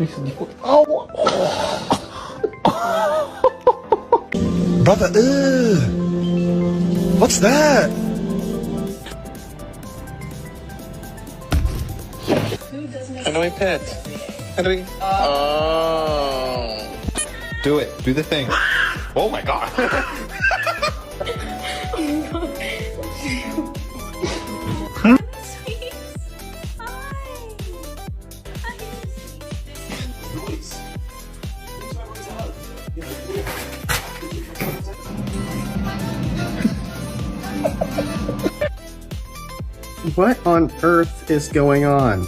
Oh! Brother, what's that? How do we pet? How do we? Oh. Do it. Do the thing. Oh my god. What on earth is going on?